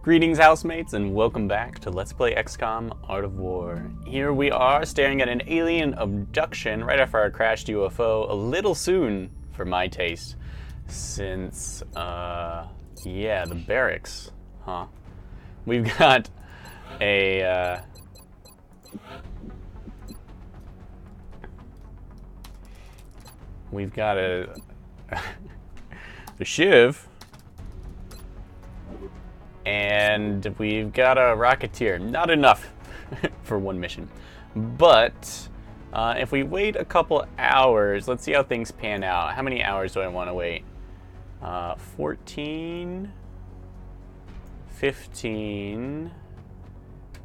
Greetings, housemates, and welcome back to Let's Play XCOM Art of War. Here we are, staring at an alien abduction right after our crashed UFO, a little soon for my taste, since, yeah, the barracks, huh? We've got a, a shiv, and we've got a rocketeer. Not enough for one mission. But if we wait a couple hours, let's see how things pan out. How many hours do I want to wait? 14, 15,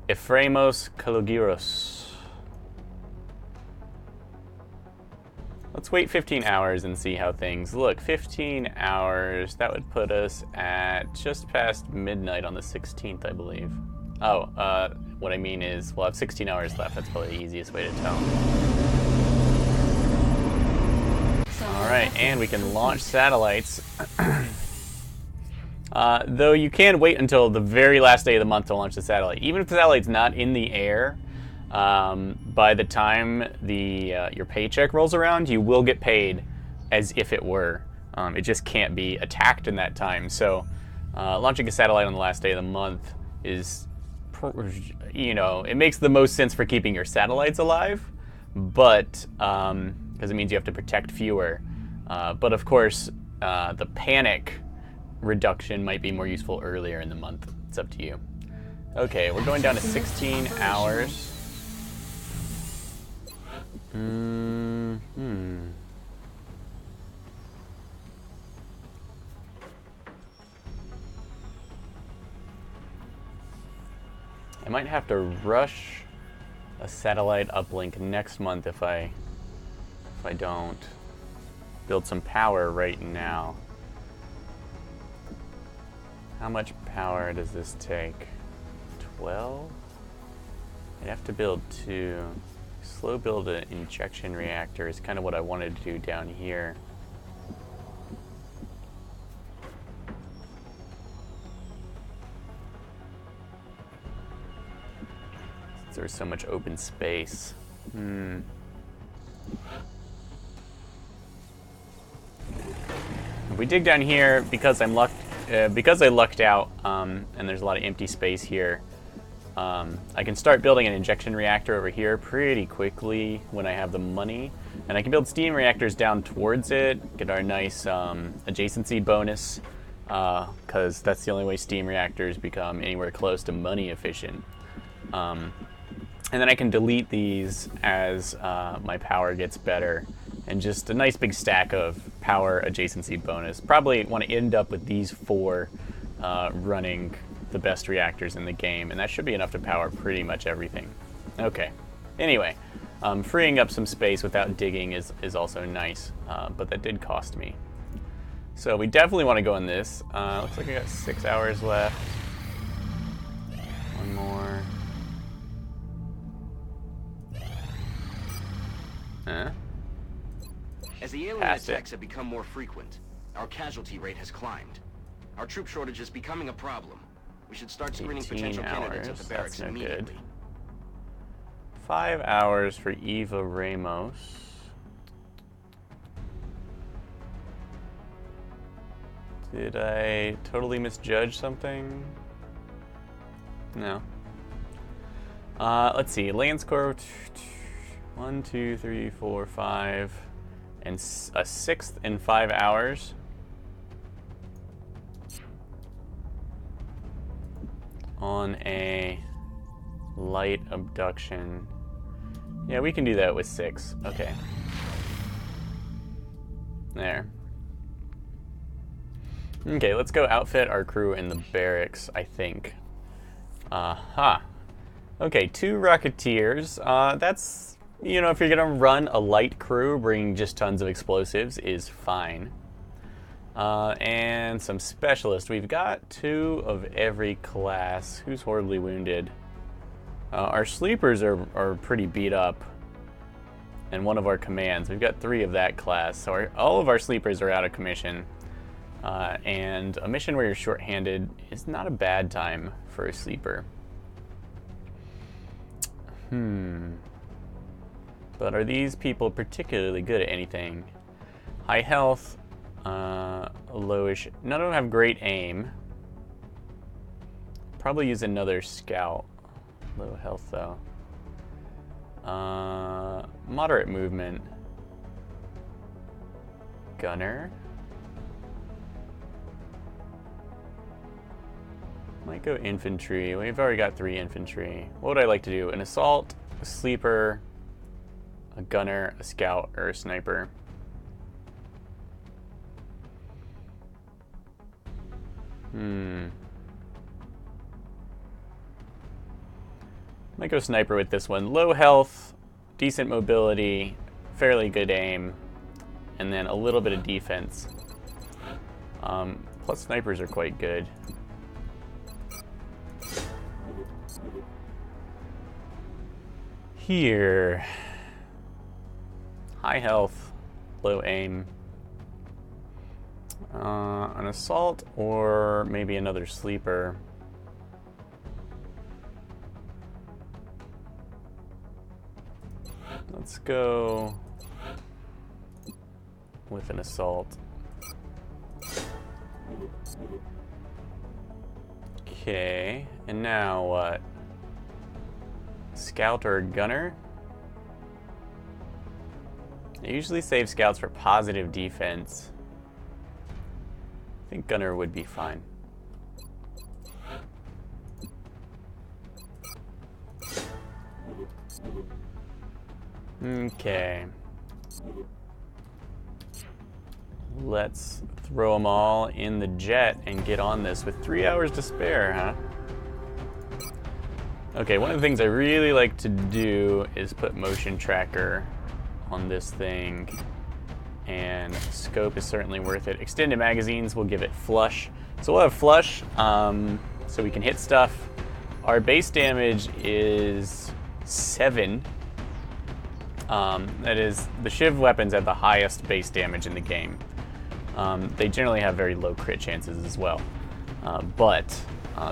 Ephraimos Kalogiros. Let's wait 15 hours and see how things look. 15 hours, that would put us at just past midnight on the 16th, I believe. Oh, what I mean is we'll have 16 hours left. That's probably the easiest way to tell. Alright, and we can launch satellites. Though you can wait until the very last day of the month to launch the satellite. Even if the satellite's not in the air, by the time your paycheck rolls around, you will get paid as if it were. It just can't be attacked in that time. So launching a satellite on the last day of the month is, you know, it makes the most sense for keeping your satellites alive, but because it means you have to protect fewer. But of course, the panic reduction might be more useful earlier in the month. It's up to you. Okay, we're going down to 16 hours. I might have to rush a satellite uplink next month if I don't build some power right now. How much power does this take? 12? I'd have to build 2. Slow build an injection reactor is kind of what I wanted to do down here. Since there's so much open space. If we dig down here, because I lucked out, and there's a lot of empty space here, I can start building an injection reactor over here pretty quickly when I have the money. And I can build steam reactors down towards it, get our nice adjacency bonus, because that's the only way steam reactors become anywhere close to money efficient. And then I can delete these as my power gets better. And just a nice big stack of power adjacency bonus. Probably want to end up with these 4 running the best reactors in the game, and that should be enough to power pretty much everything. Okay, anyway, freeing up some space without digging is also nice, but that did cost me. So we definitely want to go in this. Looks like I got 6 hours left. One more. As the alien attacks have become more frequent, our casualty rate has climbed. Our troop shortage is becoming a problem. We should start screening potential candidates at the barracks immediately. 5 hours for Eva Ramos. Did I totally misjudge something? No. Let's see. Lance Corps. 1, 2, 3, 4, 5. And a 6th in 5 hours. On a light abduction. Yeah, we can do that with 6. Okay. There. Okay, let's go outfit our crew in the barracks, I think. Okay, 2 rocketeers. That's, you know, if you're gonna run a light crew, bringing just tons of explosives is fine. And some specialists. We've got 2 of every class. Who's horribly wounded? Our sleepers are pretty beat up. And one of our commands. We've got 3 of that class. So all of our sleepers are out of commission. And a mission where you're short-handed is not a bad time for a sleeper. But are these people particularly good at anything? High health, lowish. None of them have great aim. Probably use another scout. Low health though. Moderate movement. Gunner. Might go infantry. We've already got 3 infantry. What would I like to do? An assault, a sleeper, a gunner, a scout, or a sniper? Might go sniper with this one. Low health, decent mobility, fairly good aim, and then a little bit of defense. Plus snipers are quite good. Here, high health, low aim, an assault, or maybe another sleeper. Let's go with an assault. Okay, and now what? Scout or gunner? I usually save scouts for positive defense. I think gunner would be fine. Okay. Let's throw them all in the jet and get on this with 3 hours to spare, huh? Okay, one of the things I really like to do is put motion tracker on this thing, and scope is certainly worth it. Extended magazines will give it flush. So we'll have flush, so we can hit stuff. Our base damage is 7. That is, the Shiv weapons have the highest base damage in the game. They generally have very low crit chances as well, but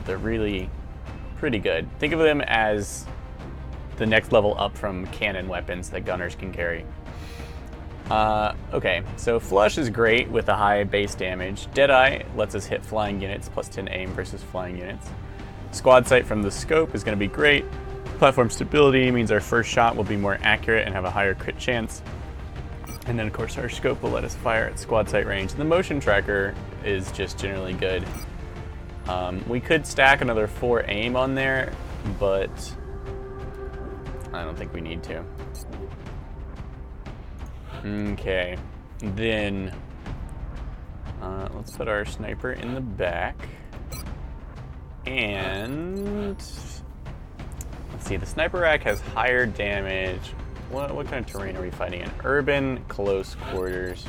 they're really pretty good. Think of them as the next level up from cannon weapons that gunners can carry. Okay, so flush is great with a high base damage. Deadeye lets us hit flying units, plus 10 aim versus flying units. Squad sight from the scope is going to be great. Platform stability means our first shot will be more accurate and have a higher crit chance. And then of course our scope will let us fire at squad sight range. The motion tracker is just generally good. We could stack another 4 aim on there, but I don't think we need to. Okay, then let's put our sniper in the back. And let's see, the sniper rack has higher damage. What kind of terrain are we fighting in? Urban, close quarters.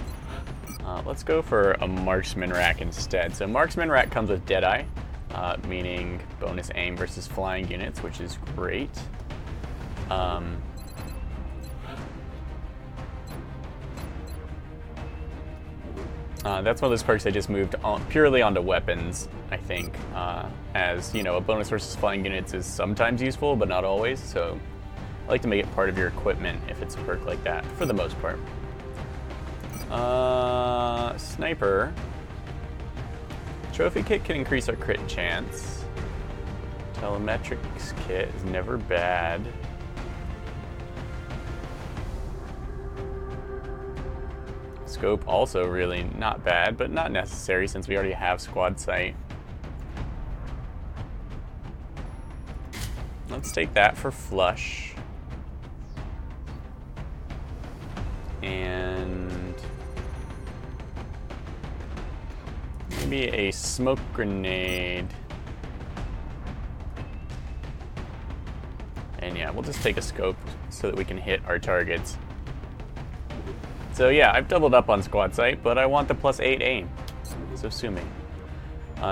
Let's go for a marksman rack instead. So marksman rack comes with Deadeye, meaning bonus aim versus flying units, which is great. That's one of those perks I just moved on, purely onto weapons, I think. As, you know, a bonus versus flying units is sometimes useful, but not always, so I like to make it part of your equipment if it's a perk like that, for the most part. Sniper. Trophy kit can increase our crit chance. Telemetrics kit is never bad. Scope also really not bad, but not necessary since we already have squad sight. Let's take that for flush. And maybe a smoke grenade. And yeah, we'll just take a scope so that we can hit our targets. So yeah, I've doubled up on squad sight, but I want the plus 8 aim, so sue me.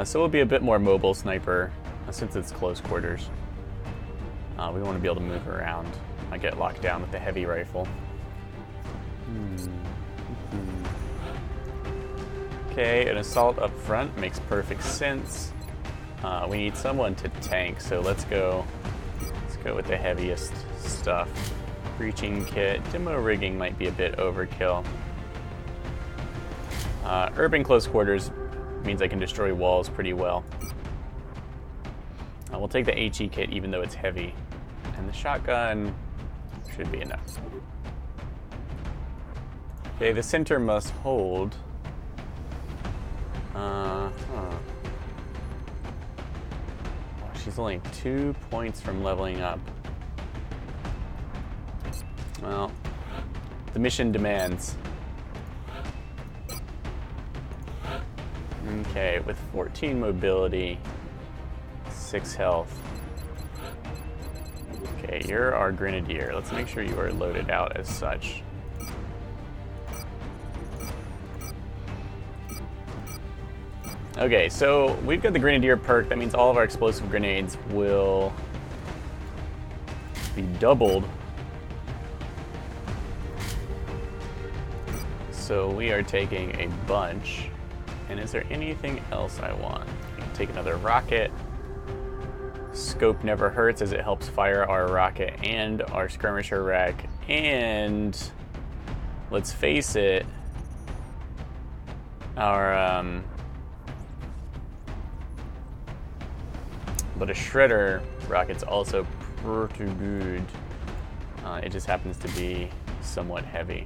So we'll be a bit more mobile sniper since it's close quarters. We want to be able to move around. I get locked down with the heavy rifle. Okay, Okay, an assault up front makes perfect sense. We need someone to tank, so let's go with the heaviest stuff. Breaching kit. Demo rigging might be a bit overkill. Urban close quarters means I can destroy walls pretty well. We'll take the HE kit even though it's heavy. And the shotgun should be enough. Okay, the center must hold. She's only 2 points from leveling up. Well, the mission demands. Okay, with 14 mobility, 6 health. Okay, you're our grenadier. Let's make sure you are loaded out as such. Okay, so we've got the grenadier perk. That means all of our explosive grenades will be doubled. So we are taking a bunch. And is there anything else I want? I can take another rocket. Scope never hurts as it helps fire our rocket and our skirmisher rack. And let's face it, our but a shredder rocket's also pretty good. It just happens to be somewhat heavy.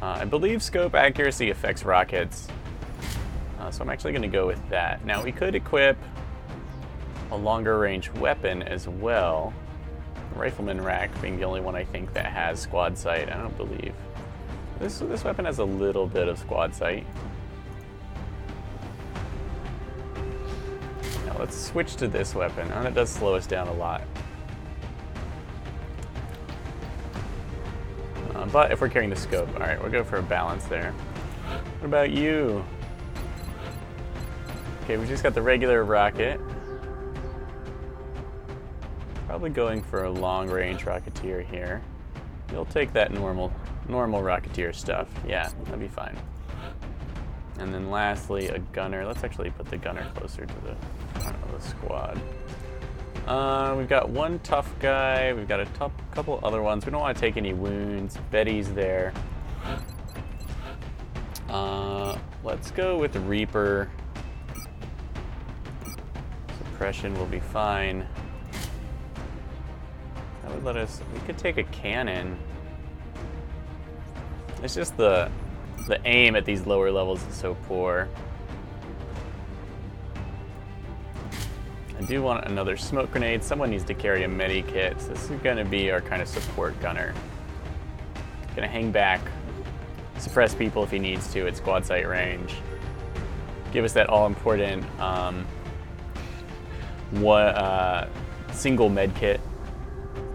I believe scope accuracy affects rockets, so I'm actually going to go with that. Now we could equip a longer range weapon as well. Rifleman rack being the only one I think that has squad sight. I don't believe. This weapon has a little bit of squad sight. Now let's switch to this weapon. And it does slow us down a lot. But if we're carrying the scope, all right, we'll go for a balance there. What about you? Okay, we just got the regular rocket. Probably going for a long-range rocketeer here. You'll take that normal rocketeer stuff. Yeah, that'd be fine. And then lastly, a gunner. Let's actually put the gunner closer to the front of the squad. We've got one tough guy. We've got a couple other ones. We don't want to take any wounds. Betty's there. Let's go with the Reaper. Suppression will be fine. That would let us. We could take a cannon. It's just the aim at these lower levels is so poor. I do want another smoke grenade. Someone needs to carry a medi kit. So this is going to be our kind of support gunner. Going to hang back, suppress people if he needs to at squad sight range. Give us that all-important single med kit.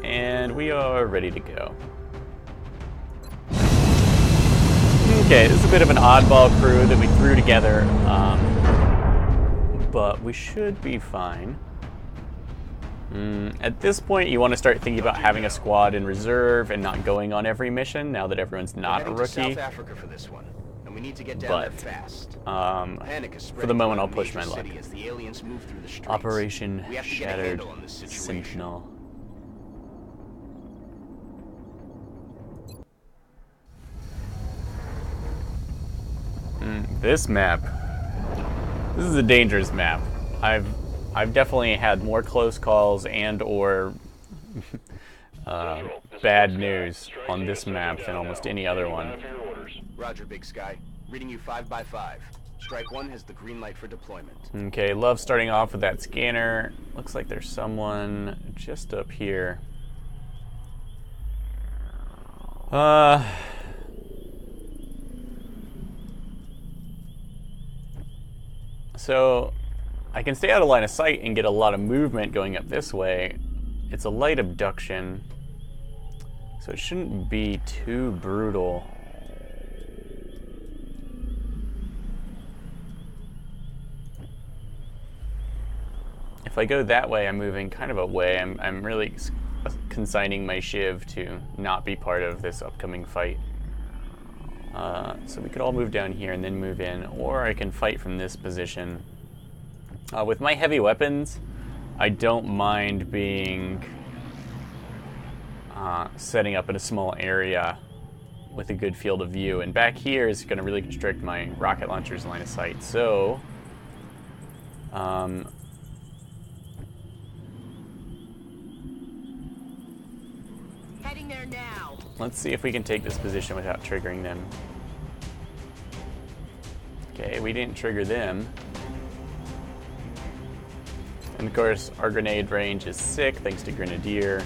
And we are ready to go. Okay, this is a bit of an oddball crew that we threw together. But we should be fine. At this point, you want to start thinking about having a squad in reserve and not going on every mission now that everyone's not a rookie. South Africa for this one, and we need to get down there fast. For the moment, I'll push my luck. As the aliens move through the streets. Operation We have to get a Shattered handle on this situation. Sentinel. This map. This is a dangerous map. I've definitely had more close calls and or bad news on this map than almost any other one. Roger, Big Sky. Reading you 5x5. Strike 1 has the green light for deployment. Okay, love starting off with that scanner. Looks like there's someone just up here. So I can stay out of line of sight and get a lot of movement going up this way. It's a light abduction, so it shouldn't be too brutal. If I go that way, I'm moving kind of away. I'm really consigning my Shiv to not be part of this upcoming fight. So we could all move down here and then move in, or I can fight from this position. With my heavy weapons, I don't mind being setting up in a small area with a good field of view, and back here is going to really constrict my rocket launcher's line of sight. So heading there now. let's see if we can take this position without triggering them. Okay, we didn't trigger them. And of course, our grenade range is sick thanks to Grenadier.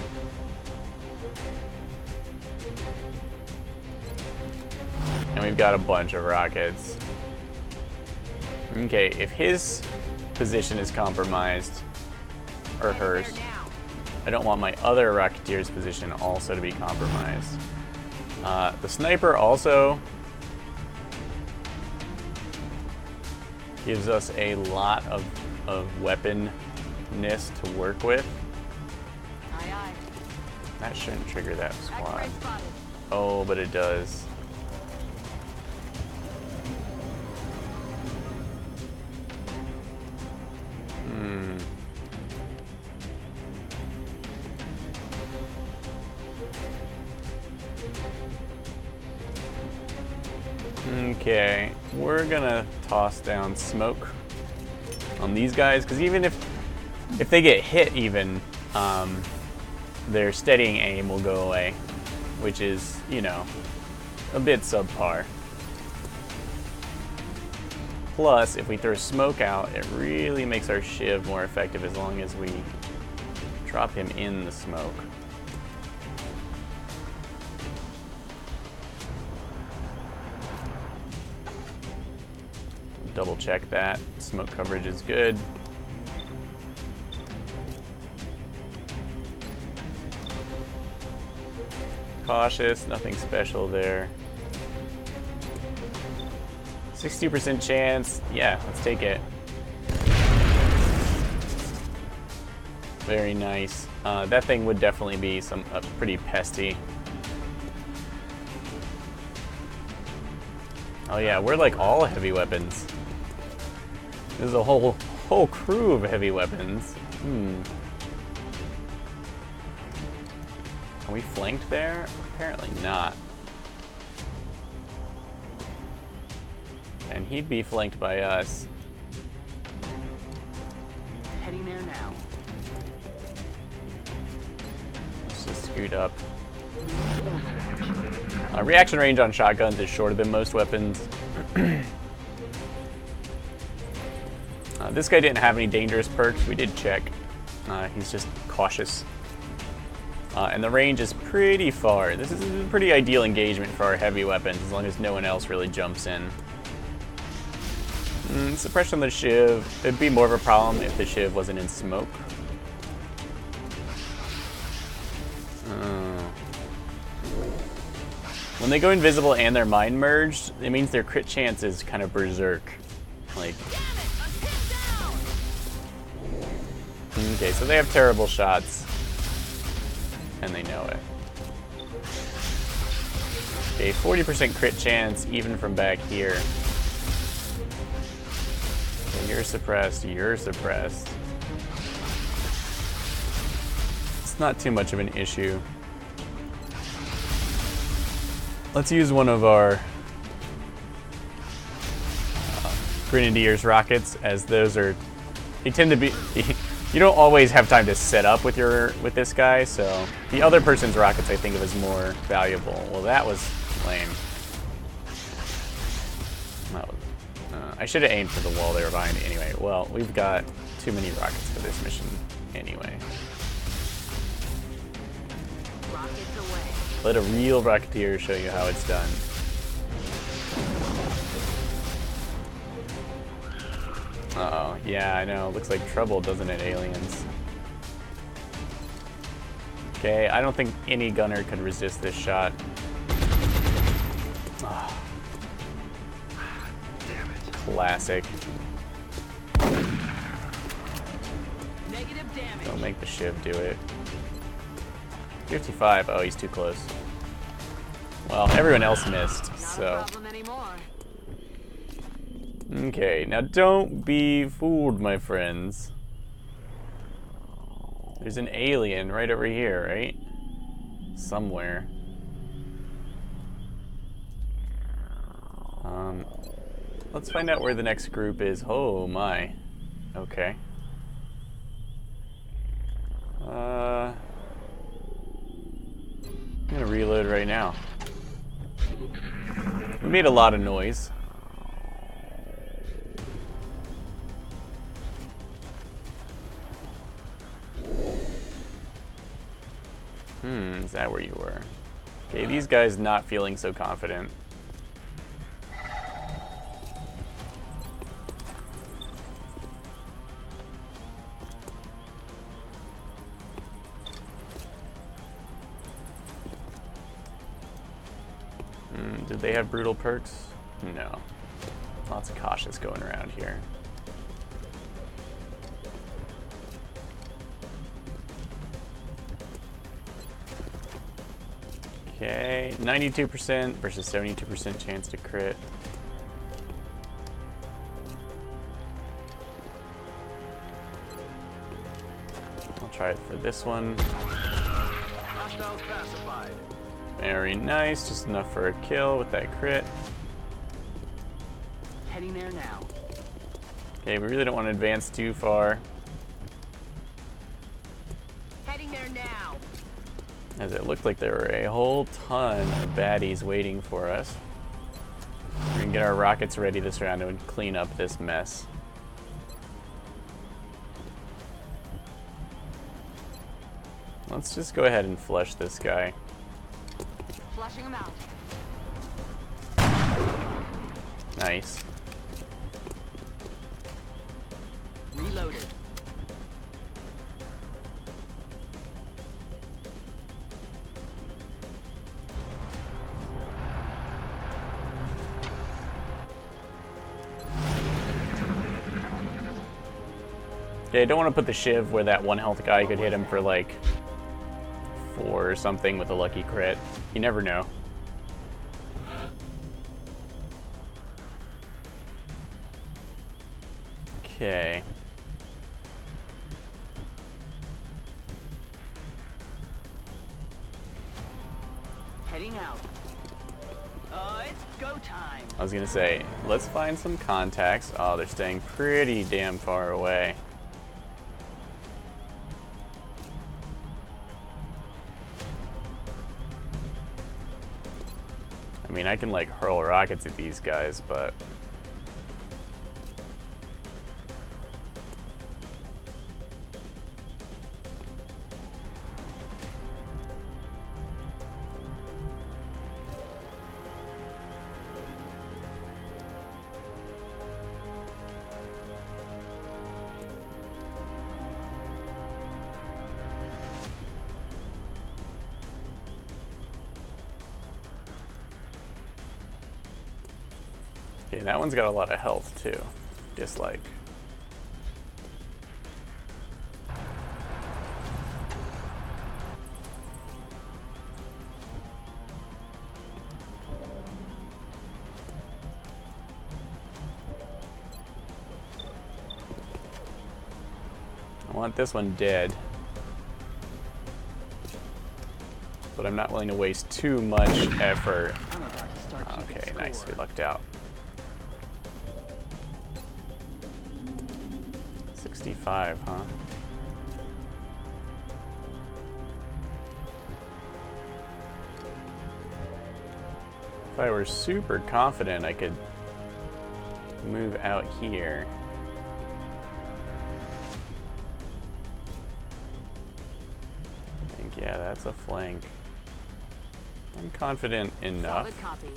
And we've got a bunch of rockets. Okay, if his position is compromised, or hers, I don't want my other Rocketeer's position also to be compromised. The sniper also gives us a lot of weaponness to work with. Aye, aye. That shouldn't trigger that squad. X-ray spotted. Oh, but it does. Okay, we're gonna toss down smoke on these guys, because even if they get hit even, their steadying aim will go away, which is, you know, a bit subpar. Plus, if we throw smoke out, it really makes our Shiv more effective as long as we drop him in the smoke. Double check that. Smoke coverage is good. Cautious, nothing special there. 60% chance. Yeah, let's take it. Very nice. That thing would definitely be pretty pesty. Oh yeah, we're like all heavy weapons. There's a whole crew of heavy weapons. Are we flanked there? Apparently not. And he'd be flanked by us. Heading there now. Let's just scoot up. Reaction range on shotguns is shorter than most weapons. This guy didn't have any dangerous perks. We did check. He's just cautious. And the range is pretty far. This is a pretty ideal engagement for our heavy weapons, as long as no one else really jumps in. Suppression on the Shiv. It'd be more of a problem if the Shiv wasn't in smoke. When they go invisible and they're mind merged, it means their crit chance is kind of berserk. Like, okay, so they have terrible shots, and they know it. Okay, 40% crit chance even from back here. Okay, you're suppressed, you're suppressed. It's not too much of an issue. Let's use one of our Grenadier's rockets, as those are, they tend to be, you don't always have time to set up with this guy, so the other person's rockets I think of as more valuable. Well, that was lame. I should have aimed for the wall they were behind anyway. Well, we've got too many rockets for this mission anyway. Rockets away. Let a real Rocketeer show you how it's done. Uh-oh, yeah, I know. Looks like trouble, doesn't it, aliens? Okay, I don't think any gunner could resist this shot. Oh. Damn it. Classic. Negative damage. Don't make the Shiv do it. 55. Oh, he's too close. Well, everyone else missed, Not so. a problem anymore. Okay, now don't be fooled, my friends. There's an alien right over here, right? Somewhere. Let's find out where the next group is. Oh my. Okay. I'm gonna reload right now. We made a lot of noise. Is that where you were? Okay, these guys not feeling so confident. Did they have brutal perks? No. Lots of cautious going around here. Okay, 92% versus 72% chance to crit. I'll try it for this one. Hostiles pacified. Very nice, just enough for a kill with that crit. Heading there now. Okay, we really don't want to advance too far, Heading there now. as it looked like there were a whole ton of baddies waiting for us. We can get our rockets ready this round and clean up this mess. Let's just go ahead and flush this guy. Flushing them out. Nice. Reloaded. Okay, I don't want to put the shiv where that one health guy could hit him for like 4 or something with a lucky crit. You never know. Okay. Heading out. It's go time. I was gonna say, let's find some contacts. Oh, they're staying pretty damn far away. I mean, I can like hurl rockets at these guys, but okay, that one's got a lot of health too. Dislike. I want this one dead, but I'm not willing to waste too much effort. I'm about to start keeping Okay, score. nice. We lucked out. 65, huh? If I were super confident, I could move out here. I think, yeah, that's a flank. I'm confident enough. Solid copy.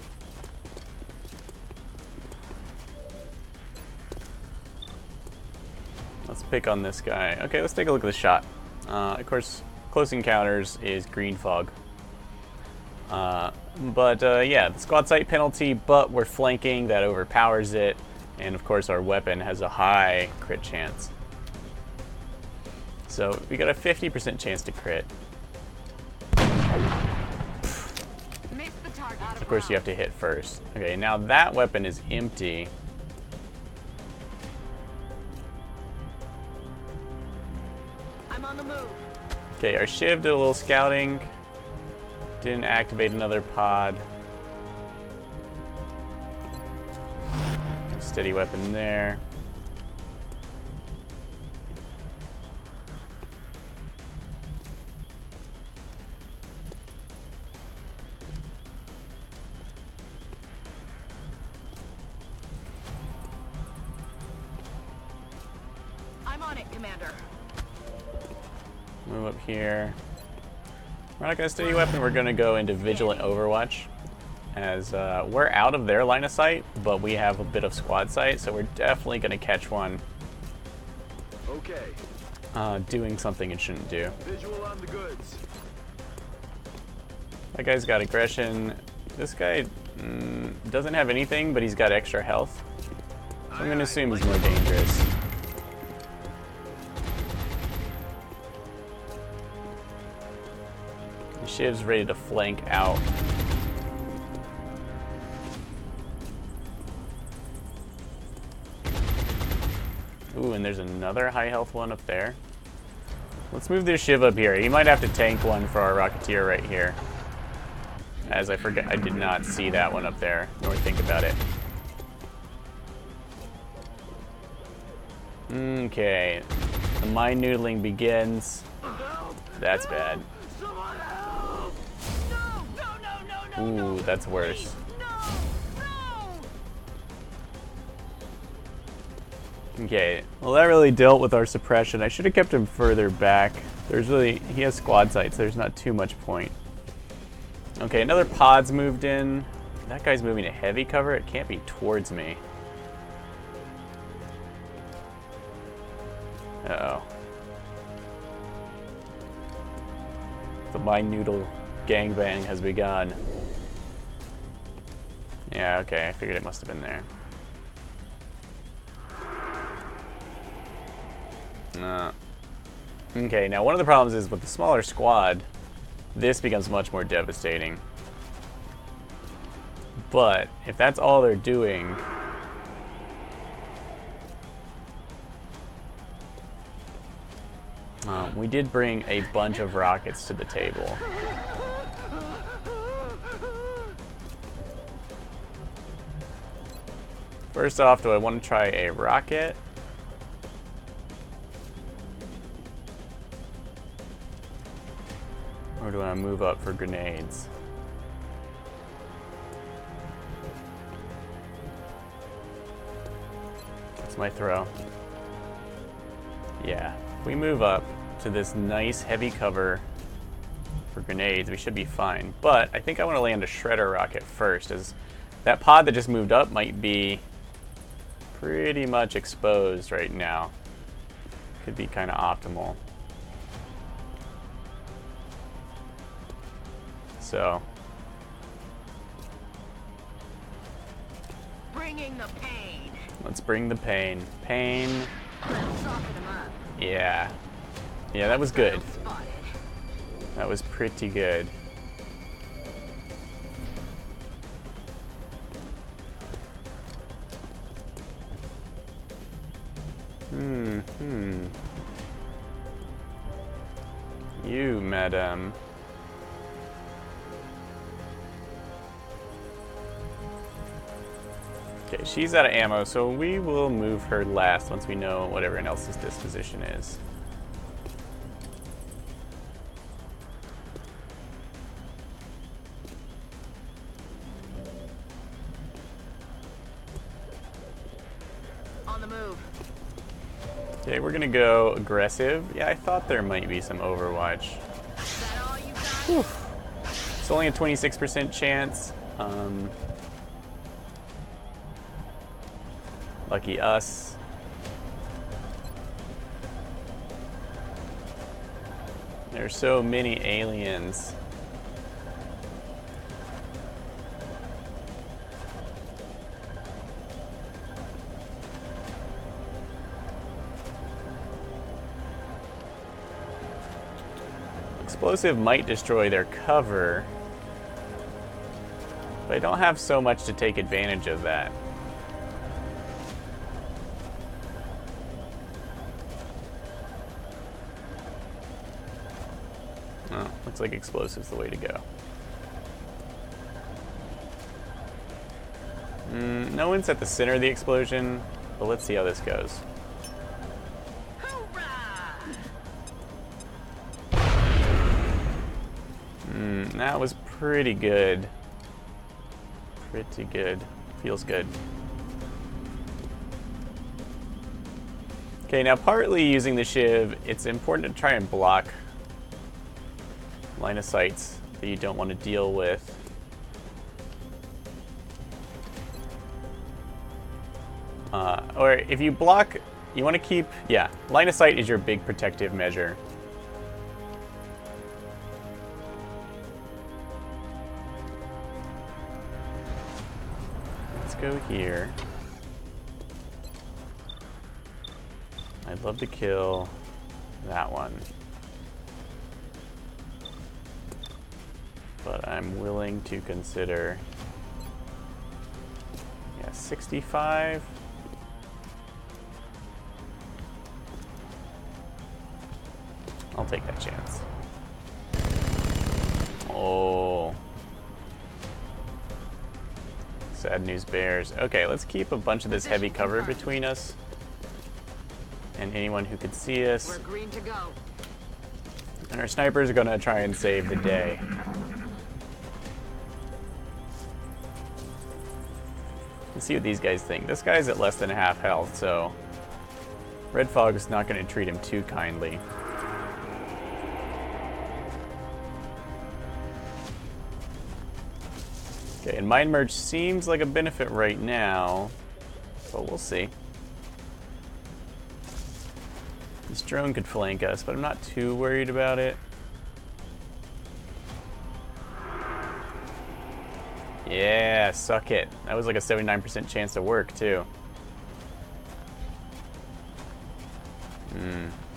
Let's pick on this guy. Okay, let's take a look at the shot. Of course, close encounters is green fog. Yeah, the squad sight penalty, but we're flanking, that overpowers it. And of course, our weapon has a high crit chance. So we got a 50% chance to crit. course you have to hit first. Okay, now that weapon is empty. I'm on the move. Okay, our Shiv did a little scouting. Didn't activate another pod. Steady weapon there. I'm on it, Commander. Move up here. We're not going to steady weapon. We're going to go into Vigilant Overwatch. As we're out of their line of sight, but we have a bit of squad sight, so we're definitely going to catch one. Okay. Doing something it shouldn't do. Visual on the goods. That guy's got aggression. This guy doesn't have anything, but he's got extra health. So I'm going to assume he's more dangerous. The Shiv's ready to flank out. Ooh, and there's another high health one up there. Let's move this Shiv up here. He might have to tank one for our Rocketeer right here. As I forget, I did not see that one up there, nor think about it. Okay, the mind noodling begins. That's bad. Ooh, that's worse. Okay, well that really dealt with our suppression. I should have kept him further back. He has squad sights, there's not too much point. Okay, another pod's moved in. That guy's moving to heavy cover. It can't be towards me. Uh-oh. The mind noodle gangbang has begun. Yeah, okay, I figured it must have been there. Okay, now one of the problems is with the smaller squad, this becomes much more devastating. But if that's all they're doing, we did bring a bunch of rockets to the table. First off, do I want to try a rocket? Or do I move up for grenades? That's my throw. Yeah, if we move up to this nice heavy cover for grenades, we should be fine. But I think I want to land a shredder rocket first, as that pod that just moved up might be pretty much exposed right now. Could be kind of optimal. So, Bringing the pain. let's bring the pain. Pain. Soften them up. Yeah. Yeah, that was good. Spotted. That was pretty good. You, madam. Okay, she's out of ammo, so we will move her last once we know what everyone else's disposition is. On the move. Okay, we're gonna go aggressive. Yeah, I thought there might be some Overwatch. Is that all you got? Whew. It's only a 26% chance. Lucky us. There's so many aliens. Explosive might destroy their cover, But I don't have so much to take advantage of that. Oh, looks like explosives the way to go. No one's at the center of the explosion, but let's see how this goes. That was pretty good. Pretty good. Feels good. Okay, now partly using the shiv, it's important to try and block line of sights that you don't want to deal with. Or if you block, you want to keep, yeah, line of sight is your big protective measure. Let's go here. I'd love to kill that one. But I'm willing to consider, yeah, 65. I'll take that chance. Oh. Sad news bears. Okay, let's keep a bunch of this heavy cover between us and anyone who could see us. We're green to go. And our snipers are gonna try and save the day. Let's see what these guys think. This guy's at less than half health, so Red Fog is not gonna treat him too kindly. Okay, and Mind Merge seems like a benefit right now, but we'll see. This drone could flank us, but I'm not too worried about it. Yeah, suck it. That was like a 79% chance to work, too.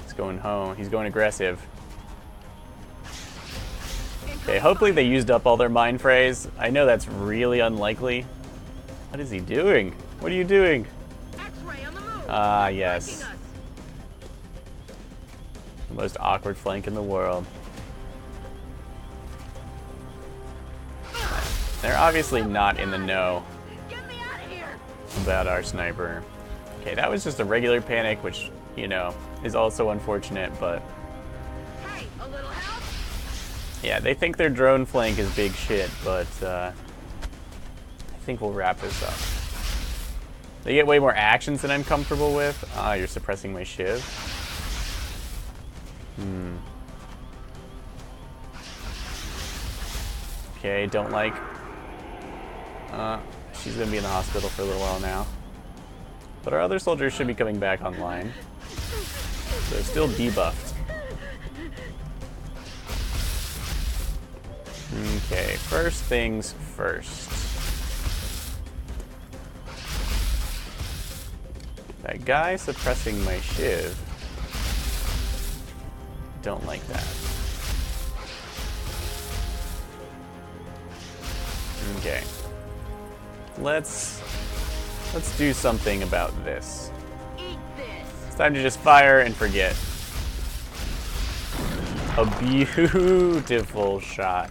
He's going home. He's going aggressive. Okay, hopefully they used up all their mind phrase. I know that's really unlikely. What is he doing? What are you doing? X-ray on the move. Ah, yes. The most awkward flank in the world. They're obviously not in the know Get me out of here. about our sniper. Okay, that was just a regular panic, which, you know, is also unfortunate, but Hey, a little help? yeah, they think their drone flank is big shit, but I think we'll wrap this up. They get way more actions than I'm comfortable with. Ah, you're suppressing my shiv. Okay, don't like. She's gonna be in the hospital for a little while now. But our other soldiers should be coming back online. So they're still debuffed. Okay, first things first. That guy suppressing my shiv. Don't like that. Okay. Let's do something about this. Eat this. It's time to just fire and forget. A beautiful shot.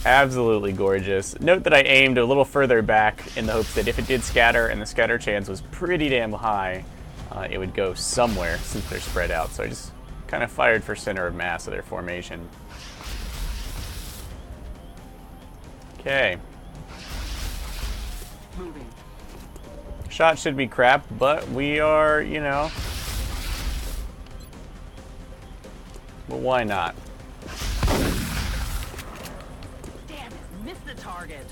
Absolutely gorgeous. Note that I aimed a little further back in the hopes that if it did scatter, and the scatter chance was pretty damn high, it would go somewhere since they're spread out. So I just kind of fired for center of mass of their formation. Okay. Moving. Shot should be crap, but we are, you know. But why not? Damn it, missed the target.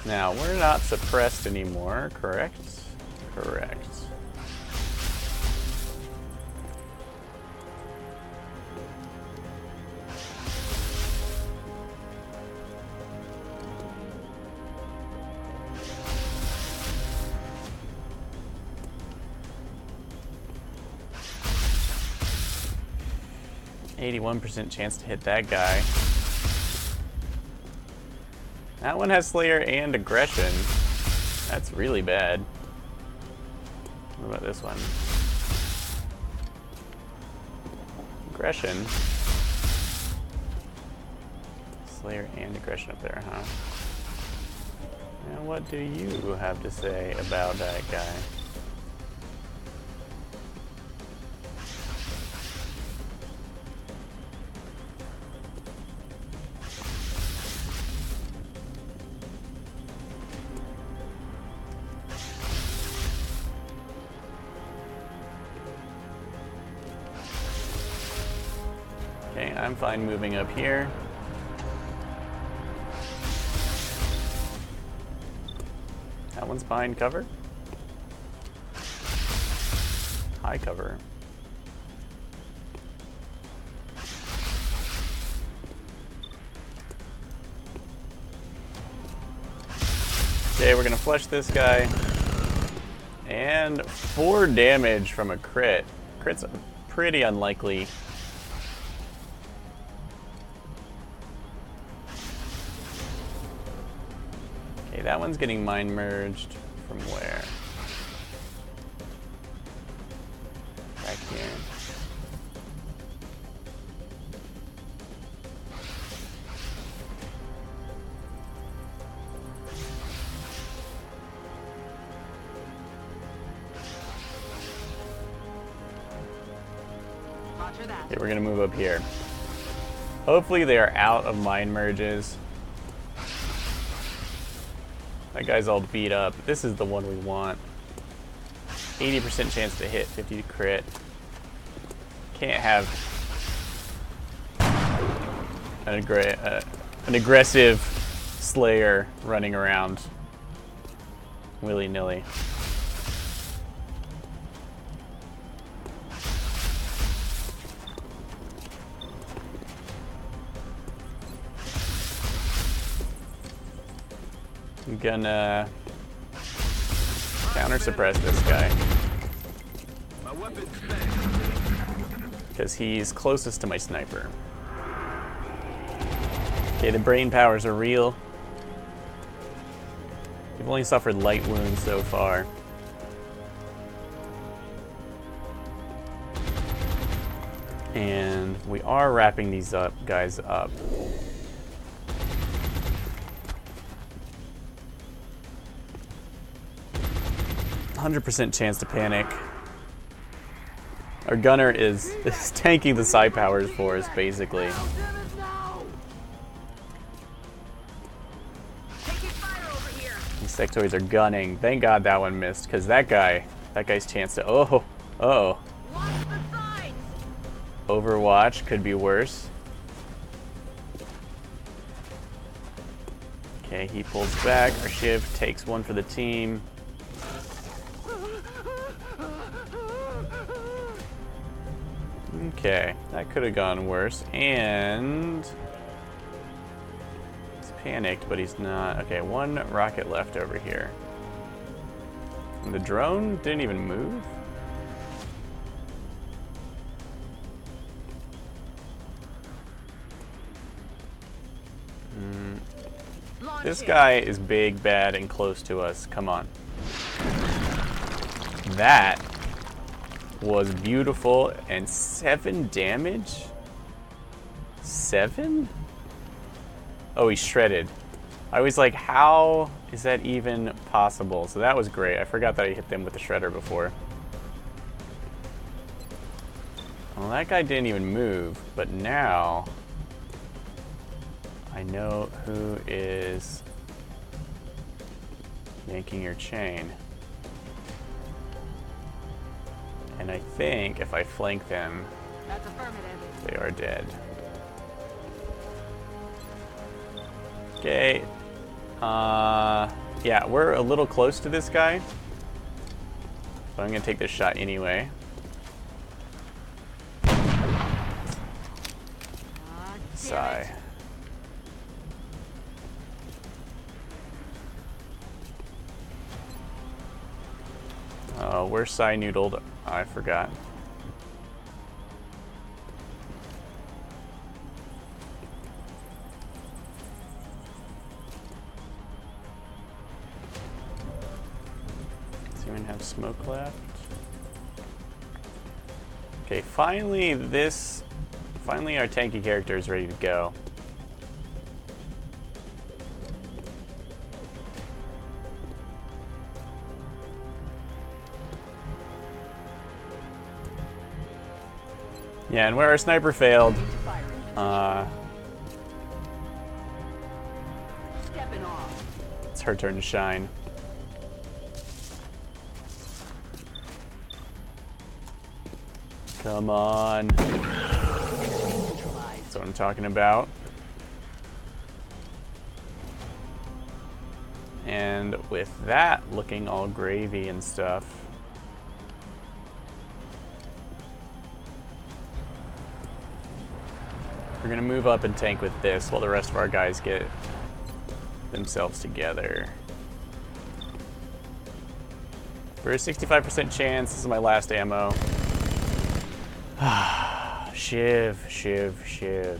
Now, we're not suppressed anymore, correct? Correct. %81 chance to hit that guy. That one has Slayer and Aggression. That's really bad. What about this one? Aggression. Slayer and Aggression up there, huh? Now what do you have to say about that guy? Okay, I'm fine moving up here. That one's behind cover. High cover. Okay, we're gonna flush this guy. And 4 damage from a crit. Crit's pretty unlikely. Okay, that one's getting mind merged from where? Back here. Roger that. Okay, we're gonna move up here. Hopefully they are out of mind merges. That guy's all beat up. This is the one we want. 80% chance to hit, 50 to crit. Can't have an aggressive Slayer running around willy-nilly. I'm gonna counter suppress this guy My weapon's back. because he's closest to my sniper. Okay, the brain powers are real. We've only suffered light wounds so far. And we are wrapping these guys up. 100% chance to panic. Our gunner is tanking the side powers for us, basically. Oh, damn it, no! Taking fire over here. These sectoids are gunning. Thank God that one missed, because that guy's chance to, oh. Watch the sides. Overwatch could be worse. Okay, he pulls back. Our Shiv takes one for the team. Okay, that could have gone worse. And he's panicked, but he's not. Okay, one rocket left over here. And the drone didn't even move? Launch This it. guy is big, bad, and close to us. Come on. That was beautiful. And 7 damage? 7? Oh, he's shredded. I was like, how is that even possible? So that was great. I forgot that I hit them with the shredder before. Well, that guy didn't even move, but now I know who is yanking your chain. And I think if I flank them, That's affirmative. they are dead. Okay. Yeah, we're a little close to this guy. So I'm gonna take this shot anyway. Ah, damn Sigh. it. Oh, we're Psy noodled. I forgot. smoke left. Okay, finally our tanky character is ready to go. Yeah, and where our sniper failed, Stepping off. it's her turn to shine. Come on. That's what I'm talking about. And with that looking all gravy and stuff, we're gonna move up and tank with this while the rest of our guys get themselves together. For a 65% chance, this is my last ammo. Shiv, Shiv, Shiv.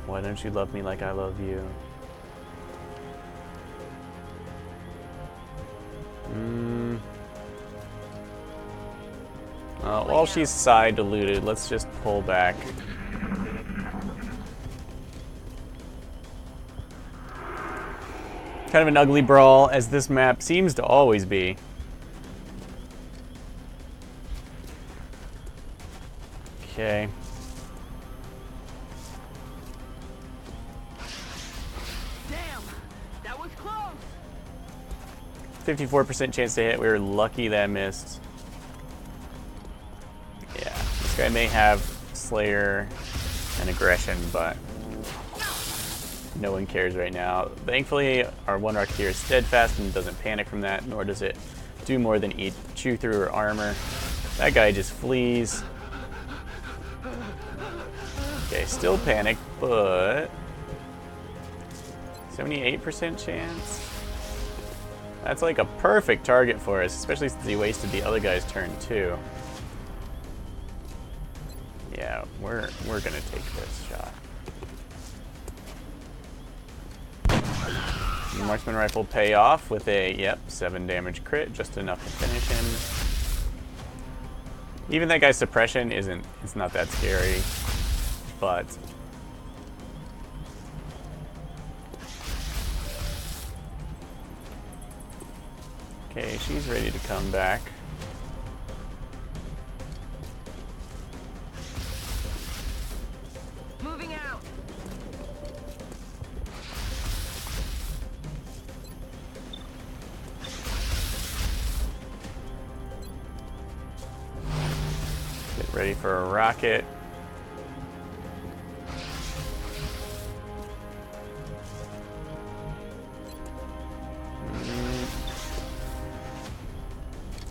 Why don't you love me like I love you? While she's side diluted, let's just pull back. Kind of an ugly brawl, as this map seems to always be. Okay. Damn, that was close. 54% chance to hit. We were lucky that missed. Yeah, this guy may have Slayer and Aggression, but no one cares right now. Thankfully, our one Rocketeer is steadfast and doesn't panic from that, nor does it do more than chew through her armor. That guy just flees. Okay, still panicked, but 78% chance. That's like a perfect target for us, especially since he wasted the other guy's turn too. Yeah, we're gonna take this shot. The marksman rifle pay off with a 7 damage crit, just enough to finish him. Even that guy's suppression it's not that scary, but okay, she's ready to come back. Moving out. Get ready for a rocket.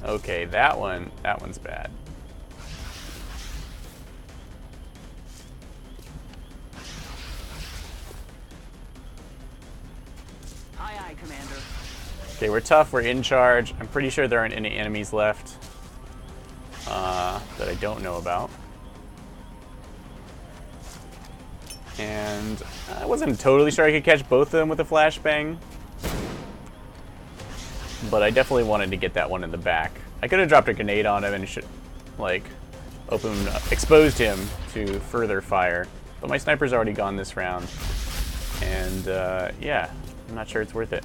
Okay, that one's bad. Aye, aye, Commander. Okay, we're tough, we're in charge. I'm pretty sure there aren't any enemies left that I don't know about. And I wasn't totally sure I could catch both of them with a flashbang, but I definitely wanted to get that one in the back. I could have dropped a grenade on him and exposed him to further fire, but my sniper's already gone this round, and yeah, I'm not sure it's worth it.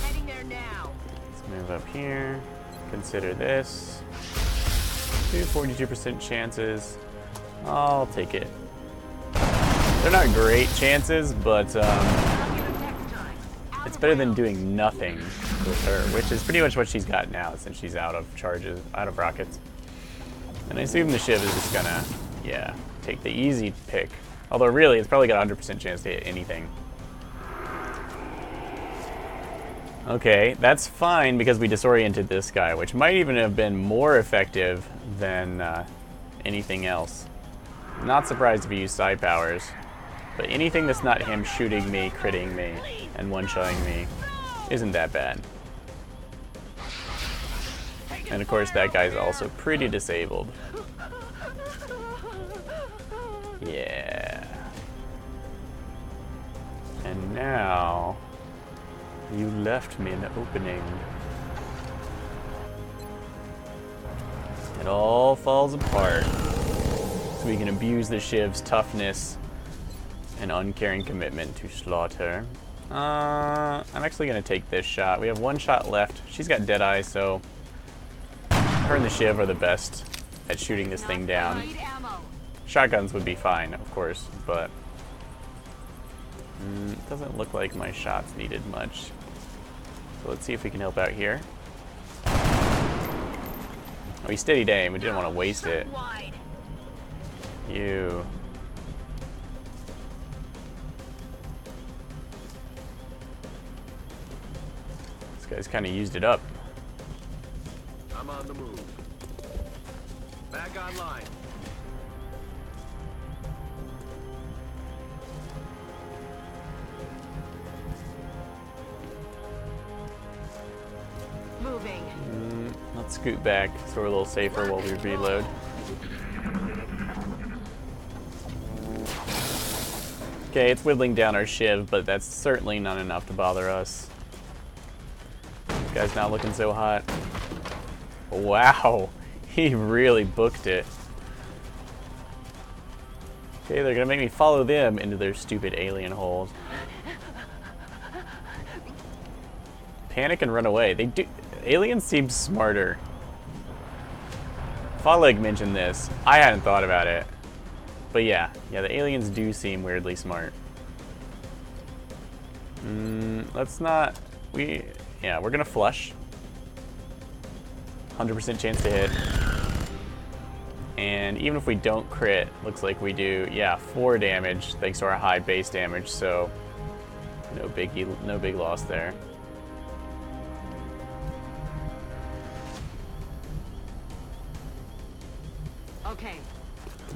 Heading there now. Let's move up here. Consider this. 42% chances. I'll take it. They're not great chances, but it's better than doing nothing with her, which is pretty much what she's got now since she's out of charges, out of rockets. And I assume the Shiv is just gonna, take the easy pick. Although really, it's probably got a 100% chance to hit anything. Okay, that's fine because we disoriented this guy, which might even have been more effective than anything else. Not surprised if he used side powers, but anything that's not him shooting me, critting me, and one-shotting me isn't that bad. And of course, that guy's also pretty disabled. Yeah. And now You left me an opening. It all falls apart. So we can abuse the Shiv's toughness and uncaring commitment to slaughter. I'm actually going to take this shot. We have one shot left. She's got Deadeye, so her and the Shiv are the best at shooting this thing down. Shotguns would be fine, of course, but it doesn't look like my shots needed much. So let's see if we can help out here. Oh, he steadied aim. We didn't want to waste it. You. This guy's kind of used it up. I'm on the move. Back online. Moving. Let's scoot back so we're a little safer while we reload. Okay, it's whittling down our Shiv, but that's certainly not enough to bother us. This guy's not looking so hot. Wow, he really booked it. Okay, they're gonna make me follow them into their stupid alien holes. Panic and run away. They do. Aliens seem smarter. Faleg mentioned this. I hadn't thought about it. But yeah, the aliens do seem weirdly smart. Let's not... we're gonna flush. 100% chance to hit. And even if we don't crit, looks like we do, 4 damage thanks to our high base damage, so no big loss there. Okay.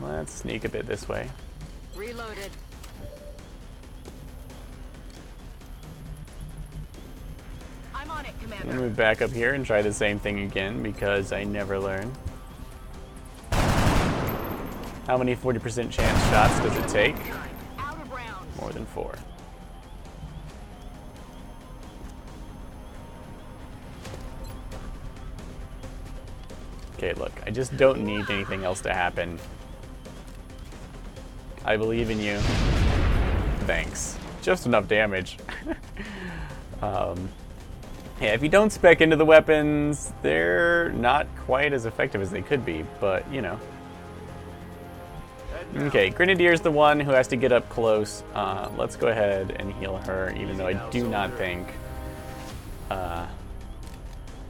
Let's sneak a bit this way. Reloaded. I'm on it, I'm Commander. gonna move back up here and try the same thing again because I never learn. How many 40% chance shots does it take? Out of rounds. More than 4. Okay, look, I just don't need anything else to happen. I believe in you. Thanks. Just enough damage. Yeah, if you don't spec into the weapons, they're not quite as effective as they could be, but, you know. Okay, Grenadier's the one who has to get up close. Let's go ahead and heal her, even though I do not think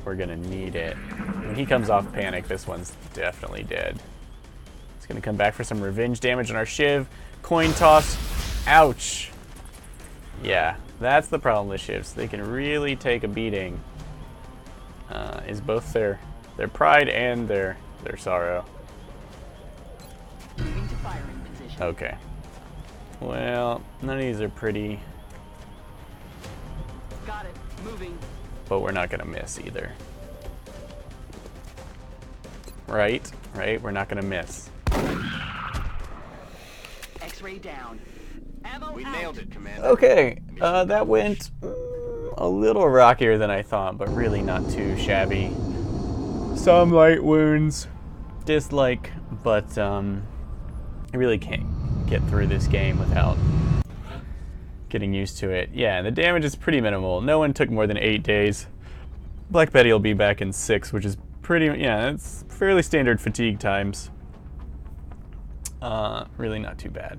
we're gonna need it. When he comes off panic, this one's definitely dead. It's gonna come back for some revenge damage on our Shiv. Coin toss. Ouch. Yeah, that's the problem with Shivs. They can really take a beating. Is both their pride and their sorrow. Moving to firing position. Okay. Well, none of these are pretty, Got it. Moving. but we're not gonna miss either. Right? We're not gonna miss. X-ray down. Ammo We out. nailed it, Commander. Okay, that went a little rockier than I thought, but really not too shabby. Some light wounds, dislike, but I really can't get through this game without getting used to it. Yeah, and the damage is pretty minimal. No one took more than 8 days. Black Betty will be back in 6, which is pretty, it's fairly standard fatigue times. Really not too bad.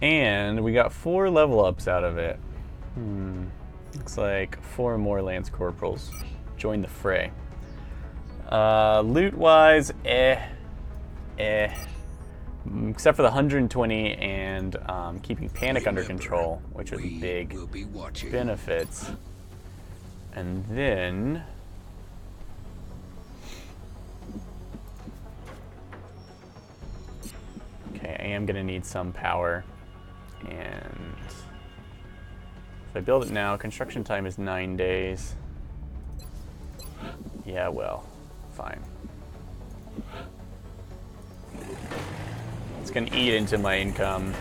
And we got 4 level ups out of it. Looks like 4 more Lance Corporals. Join the fray. Loot wise, except for the 120 and keeping panic under control, which are the big benefits. And then okay, I am gonna need some power, and if I build it now, construction time is 9 days. Yeah, well, fine. It's gonna eat into my income.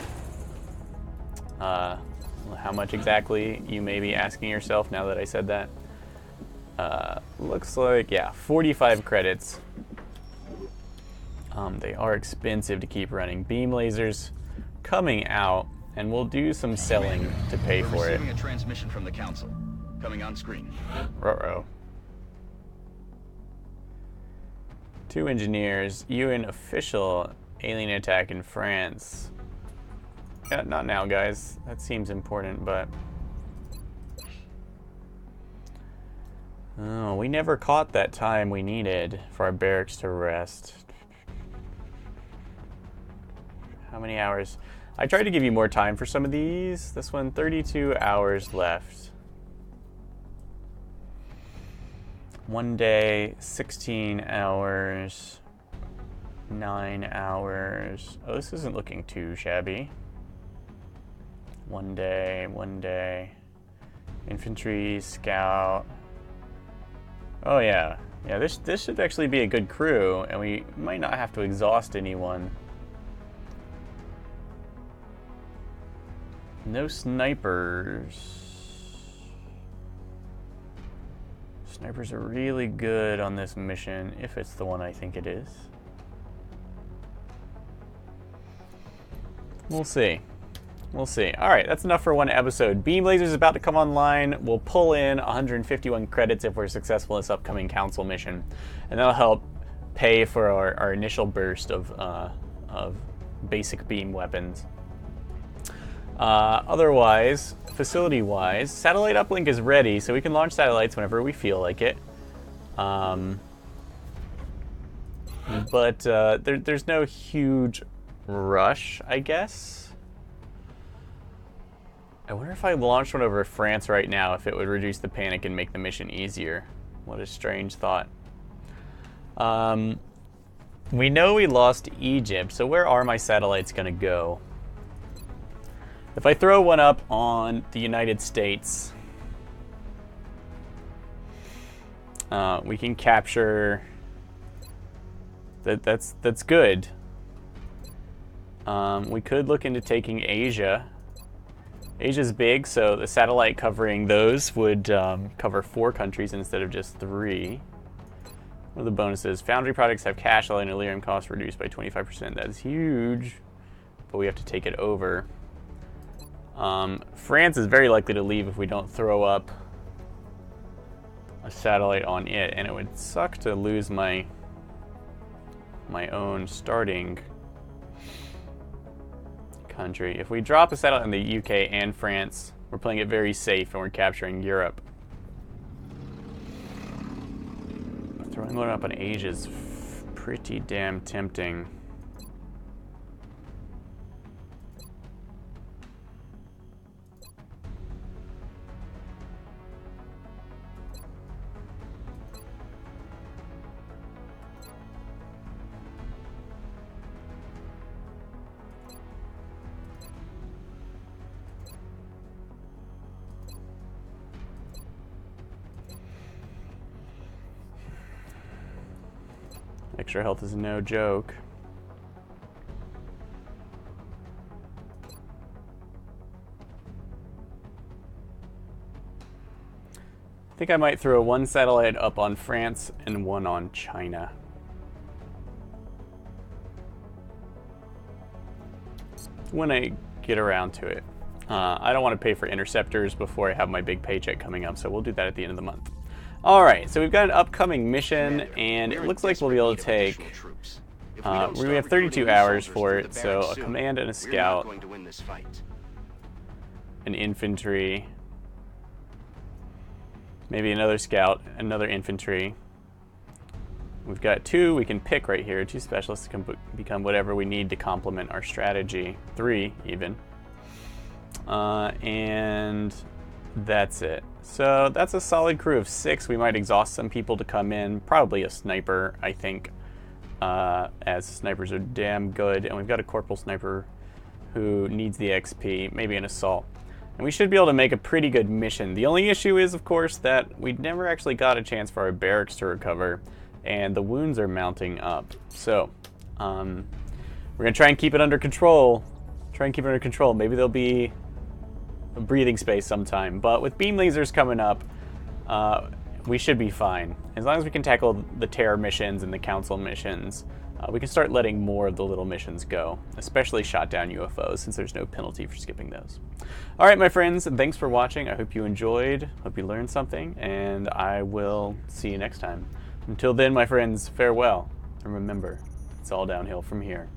How much exactly, you may be asking yourself now that I said that. Looks like, yeah, 45 credits. They are expensive to keep running. Beam lasers coming out, and we'll do some selling to pay for it. Receiving a transmission from the council. Coming on screen. Ruh-roh. 2 engineers. UN official alien attack in France. Yeah, not now, guys. That seems important, but... Oh, we never caught that time we needed for our barracks to rest. How many hours? I tried to give you more time for some of these. This one, 32 hours left. 1 day, 16 hours, 9 hours. Oh, this isn't looking too shabby. 1 day, 1 day. Infantry, scout. Oh yeah, yeah. This should actually be a good crew, and we might not have to exhaust anyone. No snipers. Snipers are really good on this mission, if it's the one I think it is. We'll see. We'll see. Alright, that's enough for one episode. Beam Laser is about to come online. We'll pull in 151 credits if we're successful in this upcoming council mission. And that'll help pay for our initial burst of basic beam weapons. Otherwise, facility-wise, satellite uplink is ready, so we can launch satellites whenever we feel like it. But there's no huge rush, I guess. I wonder if I launched one over France right now, if it would reduce the panic and make the mission easier. What a strange thought. We know we lost Egypt, so where are my satellites going to go? If I throw one up on the United States, we can capture... That's good. We could look into taking Asia. Asia's big, so the satellite covering those would cover 4 countries instead of just 3. What are the bonuses? Foundry products have cash, allowing Illyrium costs reduced by 25%. That is huge, but we have to take it over. France is very likely to leave if we don't throw up a satellite on it, and it would suck to lose my own starting country. If we drop a satellite in the UK and France, we're playing it very safe and we're capturing Europe. Throwing one up on Asia is pretty damn tempting. Extra health is no joke. I think I might throw 1 satellite up on France and 1 on China. When I get around to it. I don't want to pay for interceptors before I have my big paycheck coming up, so we'll do that at the end of the month. Alright, so we've got an upcoming mission, and it looks like we'll be able to take... we have 32 hours for it, so a command and a scout, an infantry, maybe another scout, another infantry. We've got 2 we can pick right here, 2 specialists can become whatever we need to complement our strategy, 3 even. And that's it. So that's a solid crew of 6. We might exhaust some people to come in. Probably a sniper, I think, as snipers are damn good. And we've got a corporal sniper who needs the XP, maybe an assault. And we should be able to make a pretty good mission. The only issue is, of course, that we never actually got a chance for our barracks to recover, and the wounds are mounting up. So we're going to try and keep it under control. Maybe there'll be breathing space sometime. But with beam lasers coming up, we should be fine. As long as we can tackle the terror missions and the council missions, we can start letting more of the little missions go, especially shot down UFOs, since there's no penalty for skipping those. All right, my friends, thanks for watching. I hope you enjoyed, hope you learned something, and I will see you next time. Until then, my friends, farewell, and remember, it's all downhill from here.